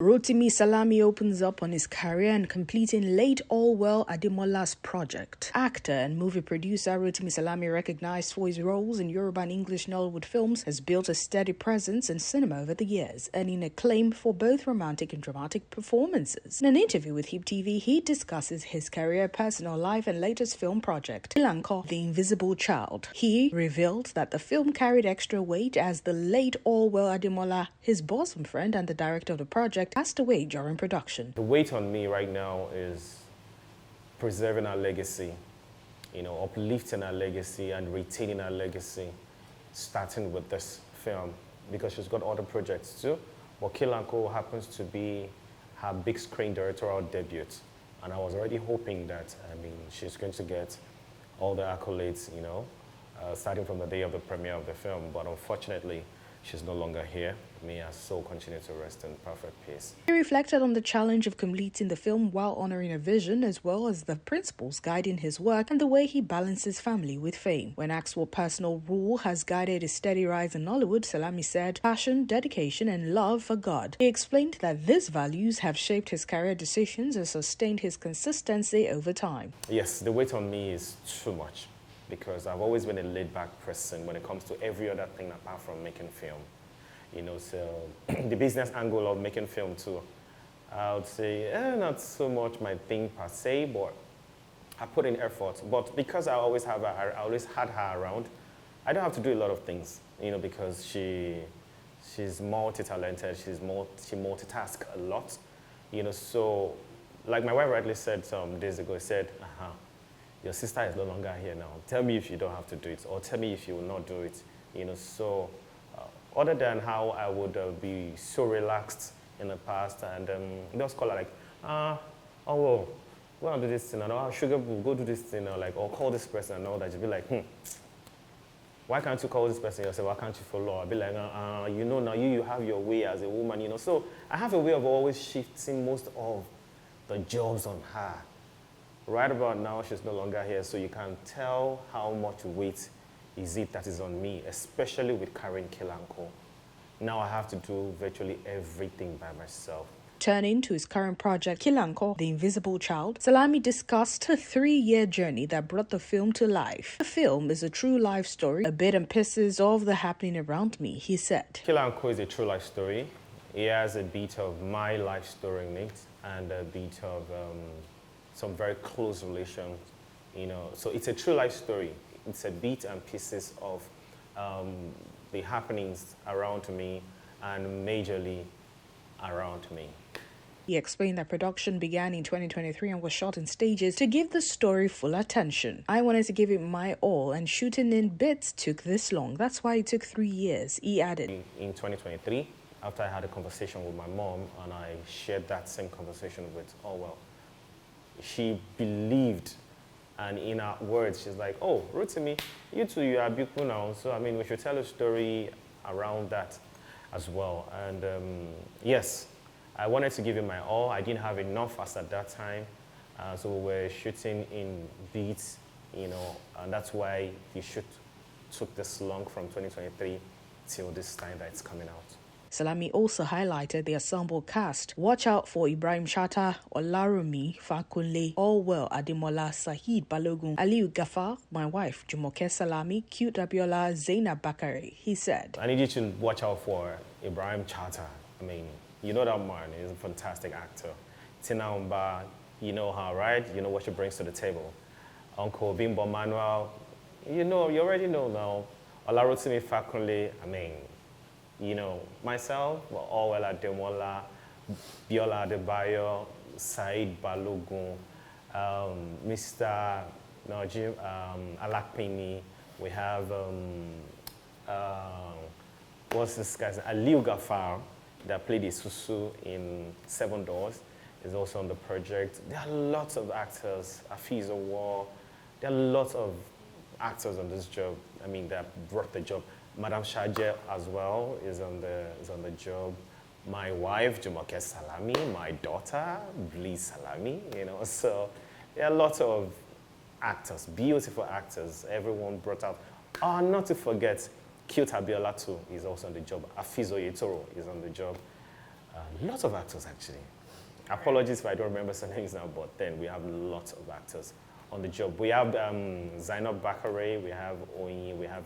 Rotimi Salami opens up on his career and completing late Allwell Adesola's project. Actor and movie producer Rotimi Salami, recognized for his roles in Yoruba and English Nollywood films, has built a steady presence in cinema over the years, earning acclaim for both romantic and dramatic performances. In an interview with HIPTV, he discusses his career, personal life, and latest film project, Kilanko, The Invisible Child. He revealed that the film carried extra weight as the late Allwell Adesola, his bosom friend and the director of the project, passed away during production. The weight on me right now is preserving our legacy, uplifting our legacy and retaining our legacy, starting with this film, because she's got other projects too. But Kilanko happens to be her big screen directorial debut. And I was already hoping that, she's going to get all the accolades, starting from the day of the premiere of the film. But unfortunately, she's no longer here. May her soul continue to rest in perfect peace. He reflected on the challenge of completing the film while honoring a vision, as well as the principles guiding his work and the way he balances family with fame. When asked what personal rule has guided his steady rise in Nollywood, Salami said, passion, dedication, and love for God. He explained that these values have shaped his career decisions and sustained his consistency over time. Yes, the weight on me is too much, because I've always been a laid-back person when it comes to every other thing apart from making film. So the business angle of making film too, I would say not so much my thing per se, but I put in effort. But because I always had her around, I don't have to do a lot of things, because she's multi-talented, she multitasks a lot, so like my wife rightly said some days ago, said, your sister is no longer here now. Tell me if you don't have to do it, or tell me if you will not do it. So other than how I would be so relaxed in the past, and just call her like, oh, well, go and do this thing, and sugar boo, go do this thing, or call this person and all that. You'd be like, why can't you call this person yourself? Why can't you follow? I'd be like, now you have your way as a woman, So I have a way of always shifting most of the jobs on her. Right about now, she's no longer here, so you can tell how much weight is it that is on me, especially with carrying Kilanko. Now I have to do virtually everything by myself. Turning to his current project, Kilanko, The Invisible Child, Salami discussed a 3-year journey that brought the film to life. The film is a true life story, a bit and pieces of the happening around me, he said. Kilanko is a true life story. It has a bit of my life story in it, and a bit of some very close relations, So it's a true life story. It's a bit and pieces of the happenings around me and majorly around me. He explained that production began in 2023 and was shot in stages to give the story full attention. I wanted to give it my all, and shooting in bits took this long. That's why it took 3 years, he added. In 2023, after I had a conversation with my mom, and I shared that same conversation with Allwell, she believed. And in her words, she's like, oh, Rotimi, you two, you are beautiful now. So, we should tell a story around that as well. And yes, I wanted to give it my all. I didn't have enough as at that time. So we were shooting in beats, and that's why the shoot took this long from 2023 till this time that it's coming out. Salami also highlighted the ensemble cast. Watch out for Ibrahim Chata, Olarumi, Fakunle, Allwell Adesola, Sahid Balogun, Aliu Gafar, my wife, Jumoke Salami, Cute Abiola, Zainab Bakare, he said. I need you to watch out for Ibrahim Chata. You know that man, he's a fantastic actor. Tina Umba, you know her, right? You know what she brings to the table. Uncle Bimbo Manuel, you already know now. Olarotimi Fakunle, myself, Allwell Adesola, Biola Adebayo, Said Balogun, Mr. Najim Alakpini. We have, what's this guy's name? Aliu Gafar, that played Isusu in 7 Doors, is also on the project. There are lots of actors, Afiz War. There are lots of actors on this job, that brought the job. Madam Shaje as well is on the job. My wife, Jumoke Salami, my daughter, Bliss Salami, So there are lots of actors, beautiful actors. Everyone brought out. Oh, not to forget, Cute Abiola too is also on the job. Afizo Yetoro is on the job. Lots of actors, actually. Apologies if I don't remember some names now, but then we have lots of actors on the job. We have Zainab Bakare, we have Oyin, we have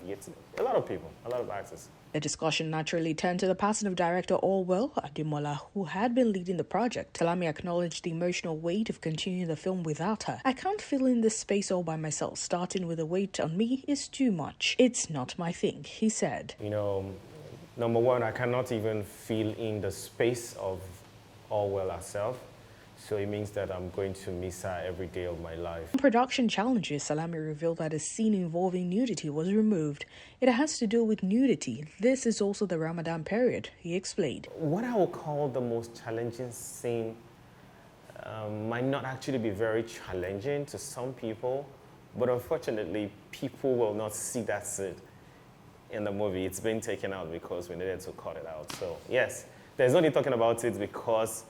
a lot of people, a lot of actors. The discussion naturally turned to the passing of director Allwell Adesola, who had been leading the project. Salami acknowledged the emotional weight of continuing the film without her. "I can't fill in this space all by myself. Starting with the weight on me is too much. It's not my thing," he said. You know, number one, I cannot even fill in the space of Allwell herself. So it means that I'm going to miss her every day of my life. Production challenges, Salami revealed that a scene involving nudity was removed. It has to do with nudity. This is also the Ramadan period, he explained. What I would call the most challenging scene might not actually be very challenging to some people, but unfortunately, people will not see that scene in the movie. It's been taken out because we needed to cut it out. So yes, there's no need talking about it because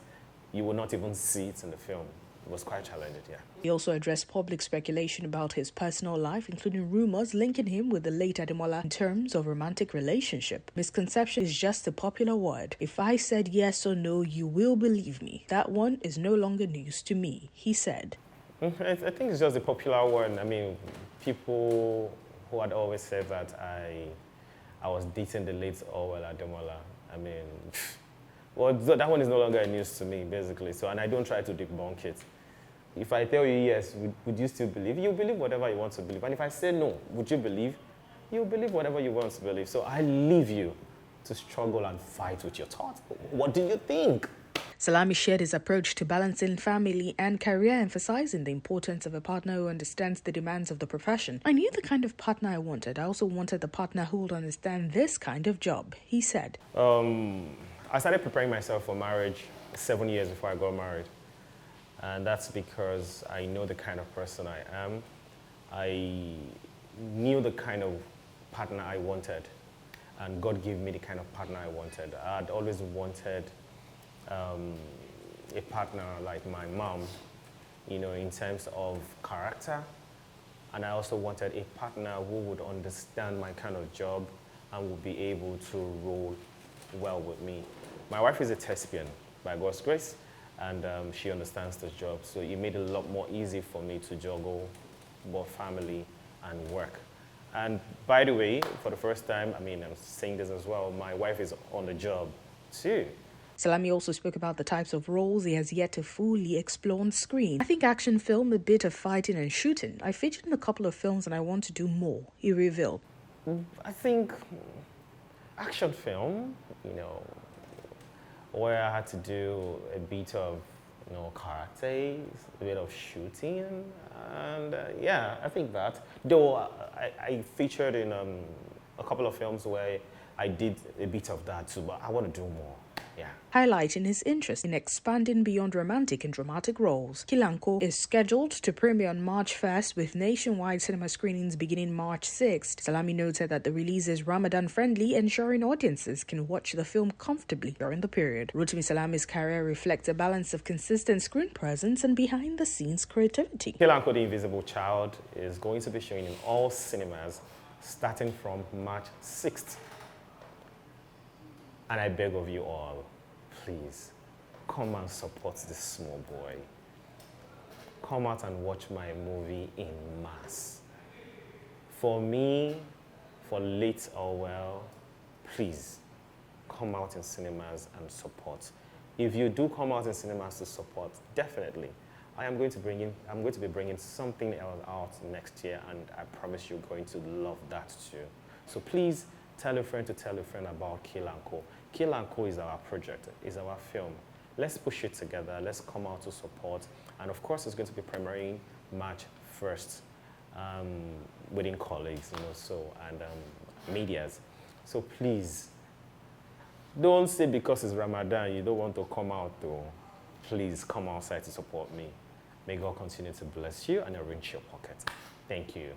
you will not even see it in the film. It was quite challenging, yeah. He also addressed public speculation about his personal life, including rumors linking him with the late Ademola in terms of romantic relationship. Misconception is just a popular word. If I said yes or no, you will believe me. That one is no longer news to me, he said. I think it's just a popular one. I mean, people who had always said that I was dating the late Allwell Adesola. I mean, well, that one is no longer news to me, basically. So, and I don't try to debunk it. If I tell you yes, would you still believe? You believe whatever you want to believe. And if I say no, would you believe? You believe whatever you want to believe. So I leave you to struggle and fight with your thoughts. What do you think? Salami shared his approach to balancing family and career, emphasizing the importance of a partner who understands the demands of the profession. "I knew the kind of partner I wanted. I also wanted the partner who would understand this kind of job," he said. I started preparing myself for marriage 7 years before I got married. And that's because I know the kind of person I am. I knew the kind of partner I wanted. And God gave me the kind of partner I wanted. I'd always wanted a partner like my mom, you know, in terms of character. And I also wanted a partner who would understand my kind of job and would be able to roll well with me. My wife is a thespian, by God's grace, and she understands the job. So it made it a lot more easy for me to juggle both family and work. And by the way, for the first time, I mean, I'm saying this as well, my wife is on the job too. Salami also spoke about the types of roles he has yet to fully explore on screen. "I think action film, a bit of fighting and shooting. I featured in a couple of films and I want to do more," he revealed. I think action film, you know, where I had to do a bit of, you know, karate, a bit of shooting, and yeah, I think that. Though I featured in a couple of films where I did a bit of that too, but I want to do more. Yeah. Highlighting his interest in expanding beyond romantic and dramatic roles. Kilanko is scheduled to premiere on March 1st with nationwide cinema screenings beginning March 6th. Salami noted that the release is Ramadan friendly, ensuring audiences can watch the film comfortably during the period. Rotimi Salami's career reflects a balance of consistent screen presence and behind-the-scenes creativity. Kilanko, the Invisible Child, is going to be showing in all cinemas starting from March 6th. And I beg of you all, please, come and support this small boy. Come out and watch my movie in mass. For me, for late Allwell, please, come out in cinemas and support. If you do come out in cinemas to support, definitely, I'm going to be bringing something else out next year, and I promise you're going to love that too. So please, tell a friend to tell a friend about Kilanko. Kilanko is our project, is our film. Let's push it together, let's come out to support. And of course, it's going to be premiering March 1st within colleagues, you know, so, and medias. So please, don't say because it's Ramadan, you don't want to come out though. Please come outside to support me. May God continue to bless you and enrich your pocket. Thank you.